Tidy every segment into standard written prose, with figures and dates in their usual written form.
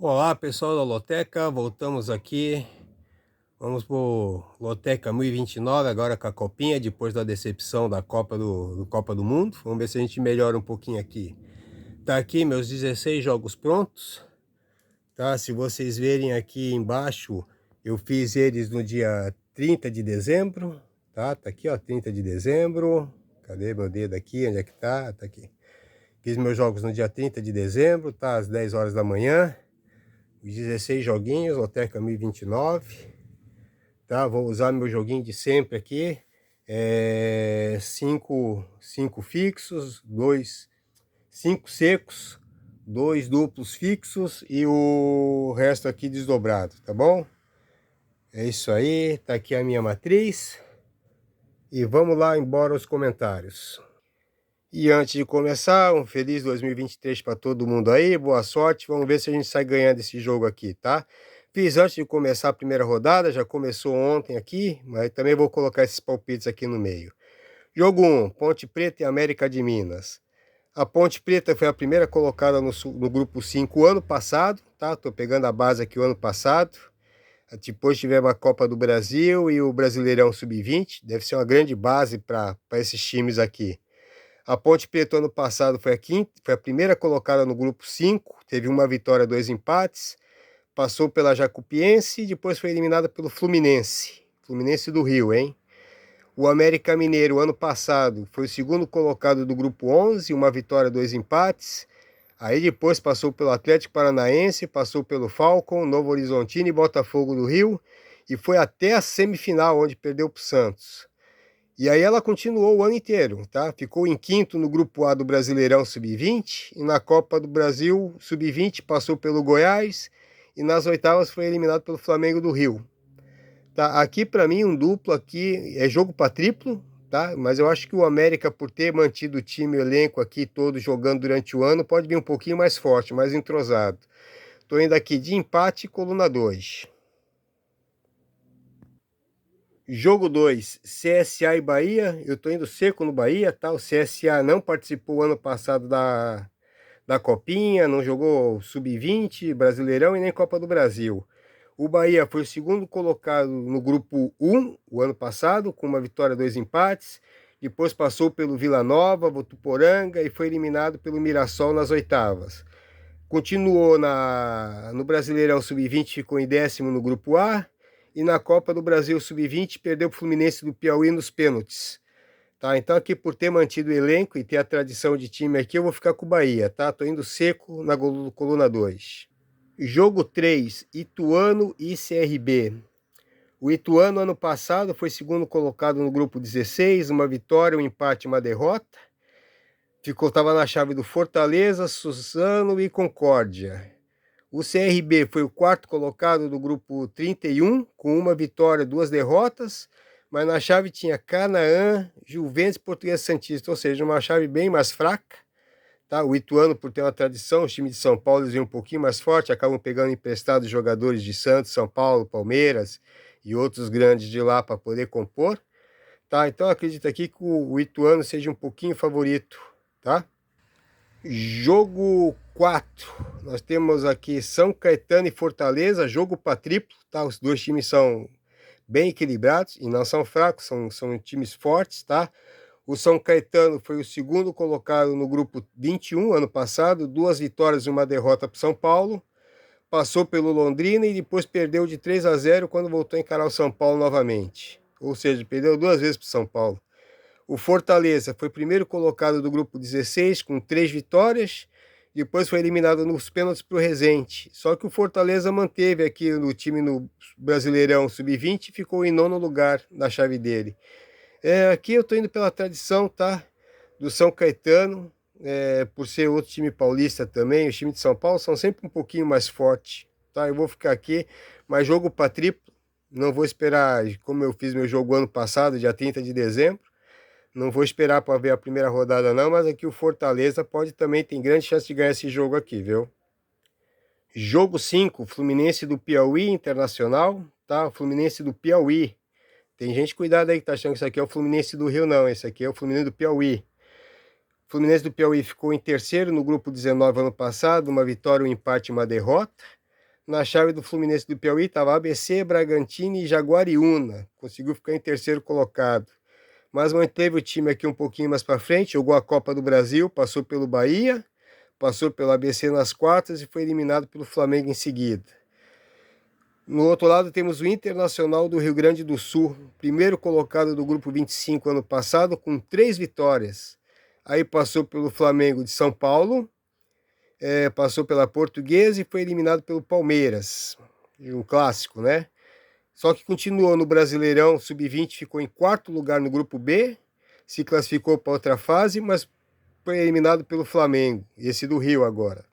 Olá pessoal da Loteca, voltamos aqui, vamos pro Loteca 1029 agora com a copinha, depois da decepção da Copa do Mundo. Vamos ver se a gente melhora um pouquinho aqui. Tá aqui meus 16 jogos prontos, tá? Se vocês verem aqui embaixo, eu fiz eles no dia 30 de dezembro, tá? Tá aqui ó, 30 de dezembro, cadê meu dedo aqui, onde é que tá? Tá aqui. Fiz meus jogos no dia 30 de dezembro, tá? Às 10 horas da manhã. Os 16 joguinhos, Loteca 1029, tá? Vou usar meu joguinho de sempre aqui, 5 fixos, 5 secos, 2 duplos fixos e o resto aqui desdobrado, tá bom? É isso aí, tá aqui a minha matriz e vamos lá embora os comentários. E antes de começar, um feliz 2023 para todo mundo aí, boa sorte, vamos ver se a gente sai ganhando esse jogo aqui, tá? Fiz antes de começar a primeira rodada, já começou ontem aqui, mas também vou colocar esses palpites aqui no meio. Jogo 1, Ponte Preta e América de Minas. A Ponte Preta foi a primeira colocada no grupo 5 ano passado, tá? Tô pegando a base aqui o ano passado. Depois tivemos a Copa do Brasil e o Brasileirão Sub-20, deve ser uma grande base para esses times aqui. A Ponte Preta ano passado foi a primeira colocada no grupo 5, teve uma vitória, 2 empates, passou pela Jacupiense e depois foi eliminada pelo Fluminense do Rio, hein? O América Mineiro ano passado foi o segundo colocado do grupo 11, uma vitória, 2 empates. Aí depois passou pelo Atlético Paranaense, passou pelo Falcon, Novo Horizontino e Botafogo do Rio e foi até a semifinal, onde perdeu para o Santos. E aí ela continuou o ano inteiro, tá? Ficou em quinto no grupo A do Brasileirão Sub-20 e na Copa do Brasil Sub-20 passou pelo Goiás e nas oitavas foi eliminado pelo Flamengo do Rio. Tá? Aqui para mim um duplo aqui é jogo para triplo, tá? Mas eu acho que o América, por ter mantido o time, o elenco aqui todo jogando durante o ano, pode vir um pouquinho mais forte, mais entrosado. Tô indo aqui de empate, coluna 2. Jogo 2, CSA e Bahia. Eu tô indo seco no Bahia, tá? O CSA não participou ano passado da Copinha, não jogou Sub-20, Brasileirão e nem Copa do Brasil. O Bahia foi o segundo colocado no grupo 1 o ano passado, com uma vitória, 2 empates. Depois passou pelo Vila Nova, Votuporanga e foi eliminado pelo Mirassol nas oitavas. Continuou no Brasileirão Sub-20, ficou em 10º no grupo A. E na Copa do Brasil Sub-20 perdeu para o Fluminense do Piauí nos pênaltis. Tá? Então aqui por ter mantido o elenco e ter a tradição de time aqui, eu vou ficar com o Bahia, tá? Tô indo seco na coluna 2. Jogo 3, Ituano e CRB. O Ituano ano passado foi segundo colocado no grupo 16, uma vitória, um empate e uma derrota. Estava na chave do Fortaleza, Suzano e Concórdia. O CRB foi o quarto colocado do grupo 31, com uma vitória, 2 derrotas, mas na chave tinha Canaã, Juventus e Portuguesa Santista, ou seja, uma chave bem mais fraca. Tá? O Ituano, por ter uma tradição, o time de São Paulo eles vêm um pouquinho mais forte, acabam pegando emprestados jogadores de Santos, São Paulo, Palmeiras e outros grandes de lá para poder compor. Tá? Então acredito aqui que o Ituano seja um pouquinho favorito, tá? Jogo 4, nós temos aqui São Caetano e Fortaleza, jogo para triplo, tá? Os dois times são bem equilibrados e não são fracos, são times fortes, tá? O São Caetano foi o segundo colocado no grupo 21 ano passado, 2 vitórias e uma derrota para São Paulo, passou pelo Londrina e depois perdeu de 3-0 quando voltou a encarar o São Paulo novamente, ou seja, perdeu 2 vezes para São Paulo. O Fortaleza foi primeiro colocado do grupo 16 com 3 vitórias, depois foi eliminado nos pênaltis para o Resende. Só que o Fortaleza manteve aqui no time no Brasileirão Sub-20 e ficou em 9º lugar na chave dele. Aqui eu estou indo pela tradição, tá? Do São Caetano, por ser outro time paulista também, os times de São Paulo são sempre um pouquinho mais fortes, tá? Eu vou ficar aqui, mas jogo para triplo, não vou esperar, como eu fiz meu jogo ano passado, dia 30 de dezembro, não vou esperar para ver a primeira rodada não, mas aqui o Fortaleza tem grande chance de ganhar esse jogo aqui, viu? Jogo 5, Fluminense do Piauí Internacional, tá? Fluminense do Piauí. Tem gente cuidado aí que tá achando que isso aqui é o Fluminense do Rio, não. Esse aqui é o Fluminense do Piauí. O Fluminense do Piauí ficou em terceiro no grupo 19 ano passado, uma vitória, um empate e uma derrota. Na chave do Fluminense do Piauí estava ABC, Bragantino e Jaguariúna. Conseguiu ficar em terceiro colocado. Mas manteve o time aqui um pouquinho mais para frente, jogou a Copa do Brasil, passou pelo Bahia, passou pelo ABC nas quartas e foi eliminado pelo Flamengo em seguida. No outro lado temos o Internacional do Rio Grande do Sul, primeiro colocado do grupo 25 ano passado, com 3 vitórias. Aí passou pelo Flamengo de São Paulo, passou pela Portuguesa e foi eliminado pelo Palmeiras. Um clássico, né? Só que continuou no Brasileirão, Sub-20 ficou em quarto lugar no grupo B, se classificou para outra fase, mas foi eliminado pelo Flamengo, esse do Rio agora.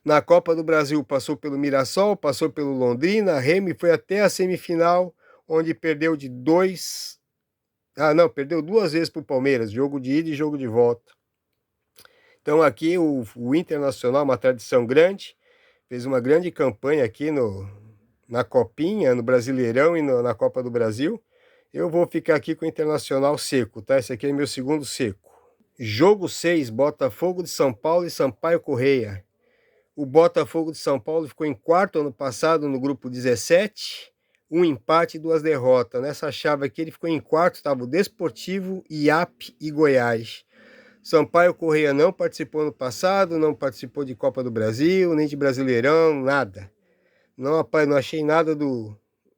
Na Copa do Brasil passou pelo Mirassol, passou pelo Londrina, Remo e foi até a semifinal, onde perdeu de 2... perdeu 2 vezes para o Palmeiras, jogo de ida e jogo de volta. Então aqui o Internacional, uma tradição grande, fez uma grande campanha aqui na Copinha, no Brasileirão e na Copa do Brasil. Eu vou ficar aqui com o Internacional seco, tá? Esse aqui é meu segundo seco. Jogo 6, Botafogo de São Paulo e Sampaio Corrêa. O Botafogo de São Paulo ficou em quarto ano passado no grupo 17, um empate e 2 derrotas. Nessa chave aqui ele ficou em quarto, estava o Desportivo, IAP e Goiás. Sampaio Corrêa não participou no passado, não participou de Copa do Brasil, nem de Brasileirão, nada. Não, rapaz, não achei nada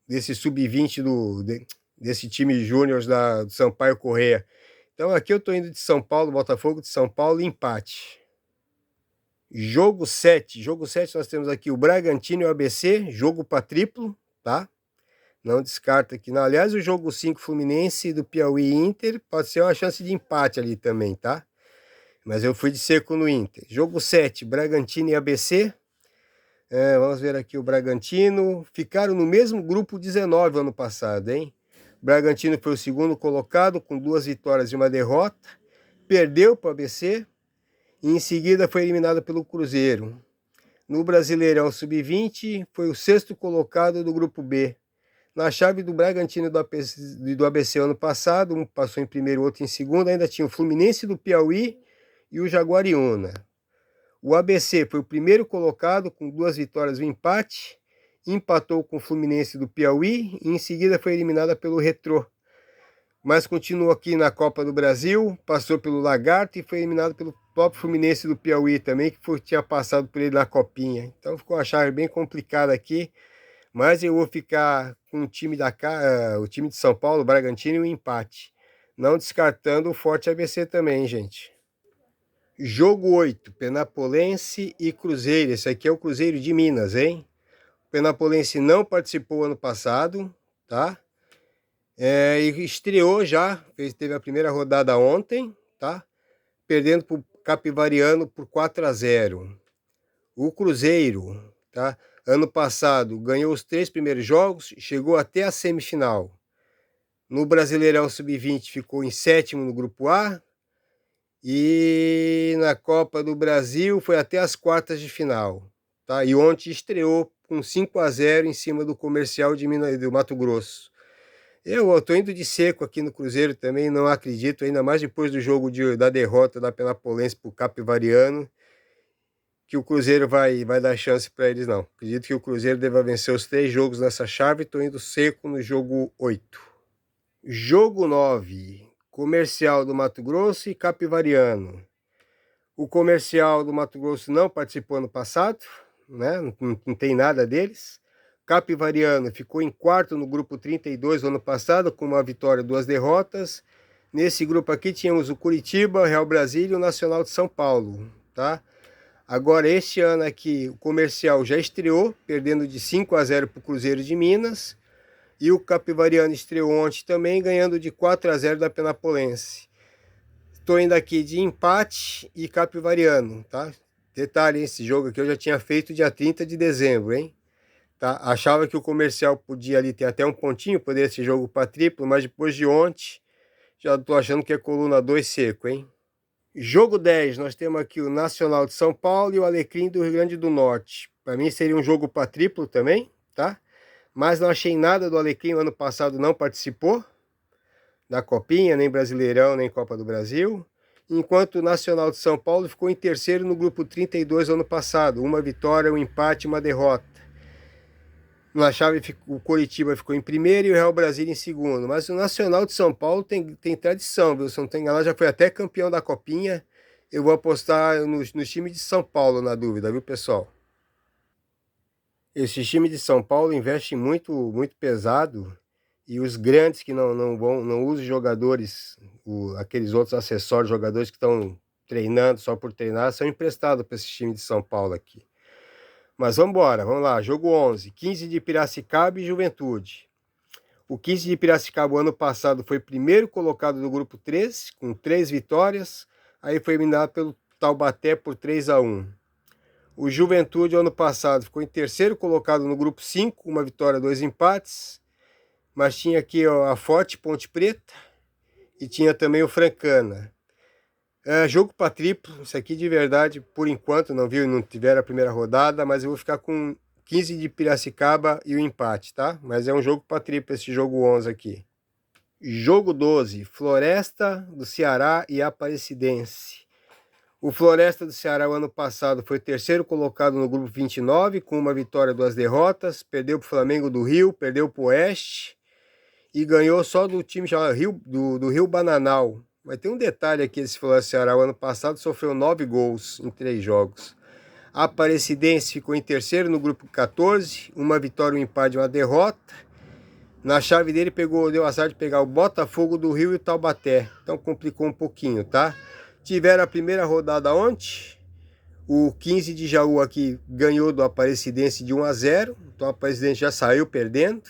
desse sub-20 desse time júnior do Sampaio Corrêa. Então aqui eu estou indo de São Paulo, Botafogo de São Paulo, empate. Jogo 7 nós temos aqui o Bragantino e o ABC, jogo para triplo, tá? Não descarta aqui. Não, aliás, o jogo 5 Fluminense do Piauí e Inter pode ser uma chance de empate ali também, tá? Mas eu fui de seco no Inter. Jogo 7, Bragantino e ABC. Vamos ver aqui o Bragantino. Ficaram no mesmo grupo 19 ano passado, hein? O Bragantino foi o segundo colocado, com 2 vitórias e 1 derrota. Perdeu para o ABC. E em seguida foi eliminado pelo Cruzeiro. No Brasileirão Sub-20, foi o 6º colocado do grupo B. Na chave do Bragantino e do ABC ano passado, um passou em primeiro, outro em segundo, ainda tinha o Fluminense do Piauí e o Jaguariúna. O ABC foi o primeiro colocado com 2 vitórias e um empate, empatou com o Fluminense do Piauí e em seguida foi eliminada pelo Retrô. Mas continuou aqui na Copa do Brasil, passou pelo Lagarto e foi eliminado pelo próprio Fluminense do Piauí também, que tinha passado por ele na Copinha. Então ficou uma chave bem complicada aqui, mas eu vou ficar com o time o time de São Paulo, Bragantino e o empate. Não descartando o forte ABC também, gente. Jogo 8, Penapolense e Cruzeiro. Esse aqui é o Cruzeiro de Minas, hein? O Penapolense não participou ano passado, tá? E estreou já, teve a primeira rodada ontem, tá? Perdendo para o Capivariano por 4-0. O Cruzeiro, tá? Ano passado ganhou os 3 primeiros jogos, chegou até a semifinal. No Brasileirão Sub-20 ficou em 7º no grupo A. E na Copa do Brasil foi até as quartas de final, tá? E ontem estreou com 5-0 em cima do Comercial do Mato Grosso. Eu estou indo de seco aqui no Cruzeiro também, não acredito, ainda mais depois do jogo da derrota da Penapolense para o Capivariano, que o Cruzeiro vai dar chance para eles, não. Acredito que o Cruzeiro deva vencer os 3 jogos nessa chave, estou indo seco no jogo 8. Jogo 9, Comercial do Mato Grosso e Capivariano. O Comercial do Mato Grosso não participou ano passado, né? Não tem nada deles. Capivariano ficou em quarto no grupo 32 ano passado, com 1 vitória e 2 derrotas. Nesse grupo aqui tínhamos o Curitiba, Real Brasília e o Nacional de São Paulo, tá? Agora, este ano aqui, o Comercial já estreou, perdendo de 5-0 para o Cruzeiro de Minas. E o Capivariano estreou ontem também, ganhando de 4-0 da Penapolense. Estou indo aqui de empate e Capivariano, tá? Detalhe, esse jogo aqui eu já tinha feito dia 30 de dezembro, hein? Tá? Achava que o Comercial podia ali ter até um pontinho, poderia ser jogo para triplo, mas depois de ontem, já estou achando que é coluna 2 seco, hein? Jogo 10, nós temos aqui o Nacional de São Paulo e o Alecrim do Rio Grande do Norte. Para mim seria um jogo para triplo também, tá? Mas não achei nada do Alecrim, ano passado não participou da Copinha, nem Brasileirão, nem Copa do Brasil. enquanto o Nacional de São Paulo ficou em terceiro no grupo 32 ano passado, uma vitória, um empate e uma derrota. Na chave, o Coritiba ficou em primeiro e o Real Brasília em segundo. Mas o Nacional de São Paulo tem tradição, viu? Se não tem enganado, já foi até campeão da Copinha. Eu vou apostar no time de São Paulo, na dúvida, viu, pessoal? Esse time de São Paulo investe muito pesado. E os grandes que não usam jogadores, aqueles outros acessórios, jogadores que estão treinando só por treinar, são emprestados para esse time de São Paulo aqui. Mas vamos embora, vamos lá. Jogo 11, 15 de Piracicaba e Juventude. O 15 de Piracicaba, o ano passado, foi primeiro colocado do grupo 3, com 3 vitórias. Aí foi eliminado pelo Taubaté por 3-1. O Juventude, ano passado, ficou em terceiro colocado no grupo 5, uma vitória, 2 empates. Mas tinha aqui ó, a Forte Ponte Preta e tinha também o Francana. Jogo para triplo, isso aqui de verdade, por enquanto, não tiveram a primeira rodada, mas eu vou ficar com 15 de Piracicaba e o empate, tá? Mas é um jogo para triplo esse jogo 11 aqui. Jogo 12, Floresta do Ceará e Aparecidense. O Floresta do Ceará, o ano passado, foi terceiro colocado no grupo 29, com uma vitória, 2 derrotas, perdeu para o Flamengo do Rio, perdeu para o Oeste e ganhou só do time chamado do Rio Bananal. Mas tem um detalhe aqui, esse Floresta do Ceará, o ano passado sofreu 9 gols em 3 jogos. A Aparecidense ficou em terceiro no grupo 14, uma vitória, um empate e uma derrota. Na chave dele deu azar de pegar o Botafogo do Rio e o Taubaté, então complicou um pouquinho, tá? Tiveram a primeira rodada ontem, o 15 de Jaú aqui ganhou do Aparecidense de 1-0, então o Aparecidense já saiu perdendo.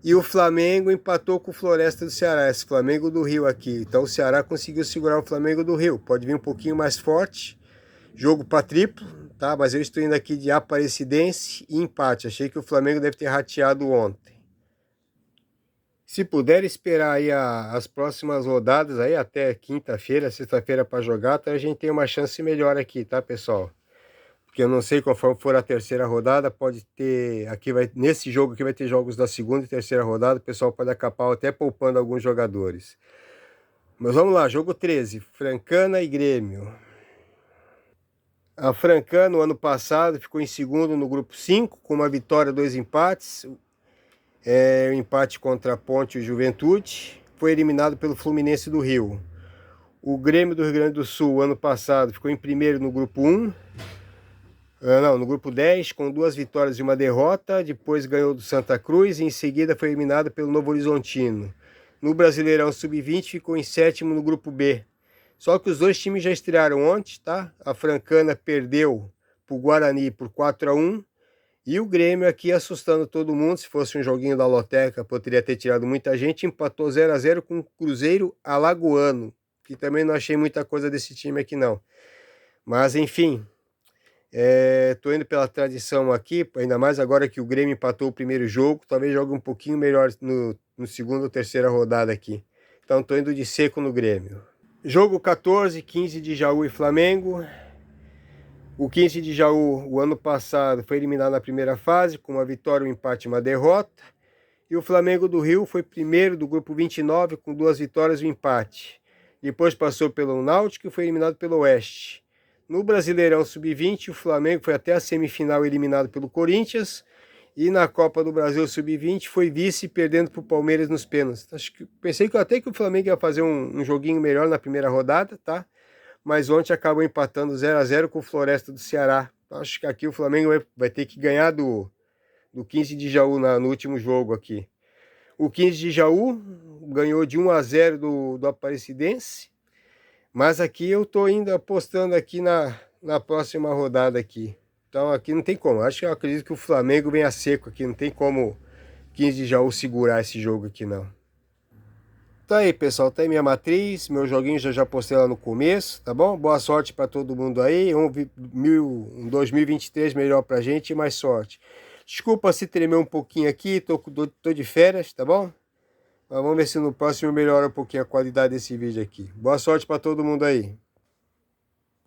E o Flamengo empatou com o Floresta do Ceará, esse Flamengo do Rio aqui. Então o Ceará conseguiu segurar o Flamengo do Rio. Pode vir um pouquinho mais forte. Jogo para triplo, tá? Mas eu estou indo aqui de Aparecidense e empate. Achei que o Flamengo deve ter rateado ontem. Se puder esperar aí as próximas rodadas aí até quinta-feira, sexta-feira para jogar, então a gente tem uma chance melhor aqui, tá, pessoal? Porque eu não sei qual for a terceira rodada, pode ter, nesse jogo aqui vai ter jogos da segunda e terceira rodada, o pessoal pode acabar até poupando alguns jogadores. Mas vamos lá, jogo 13, Francana e Grêmio. A Francana, no ano passado, ficou em segundo no grupo 5, com uma vitória, 2 empates. O empate contra a Ponte e Juventude. Foi eliminado pelo Fluminense do Rio. O Grêmio do Rio Grande do Sul, ano passado, ficou em primeiro no grupo 1. No grupo 10, com 2 vitórias e uma derrota. Depois ganhou do Santa Cruz e em seguida foi eliminado pelo Novo Horizontino. No Brasileirão Sub-20 ficou em sétimo no grupo B. Só que os dois times já estrearam ontem, tá? A Francana perdeu para o Guarani por 4-1. E o Grêmio aqui assustando todo mundo. Se fosse um joguinho da loteca, poderia ter tirado muita gente. Empatou 0-0 com o Cruzeiro Alagoano, que também não achei muita coisa desse time aqui não. Mas enfim, tô indo pela tradição aqui, ainda mais agora que o Grêmio empatou o primeiro jogo. Talvez jogue um pouquinho melhor no segundo ou terceira rodada aqui. Então tô indo de seco no Grêmio. Jogo 14, 15 de Jaú e Flamengo. O 15 de Jaú, o ano passado, foi eliminado na primeira fase, com uma vitória, um empate e uma derrota. E o Flamengo do Rio foi primeiro do grupo 29, com 2 vitórias e um empate. Depois passou pelo Náutico e foi eliminado pelo Oeste. No Brasileirão Sub-20, o Flamengo foi até a semifinal eliminado pelo Corinthians. E na Copa do Brasil Sub-20 foi vice, perdendo para o Palmeiras nos pênaltis. Pensei que até que o Flamengo ia fazer um joguinho melhor na primeira rodada, tá? Mas ontem acabou empatando 0-0 com o Floresta do Ceará. Acho que aqui o Flamengo vai ter que ganhar do 15 de Jaú no último jogo aqui. O 15 de Jaú ganhou de 1-0 do Aparecidense. Mas aqui eu estou indo apostando aqui na próxima rodada aqui. Então aqui não tem como. Eu acredito que o Flamengo vem a seco aqui. Não tem como 15 de Jaú segurar esse jogo aqui não. Tá aí, pessoal, tá aí minha matriz, meu joguinho já postei lá no começo, tá bom? Boa sorte para todo mundo aí, um 2023 melhor pra gente e mais sorte. Desculpa se tremer um pouquinho aqui, tô de férias, tá bom? Mas vamos ver se no próximo melhora um pouquinho a qualidade desse vídeo aqui. Boa sorte para todo mundo aí.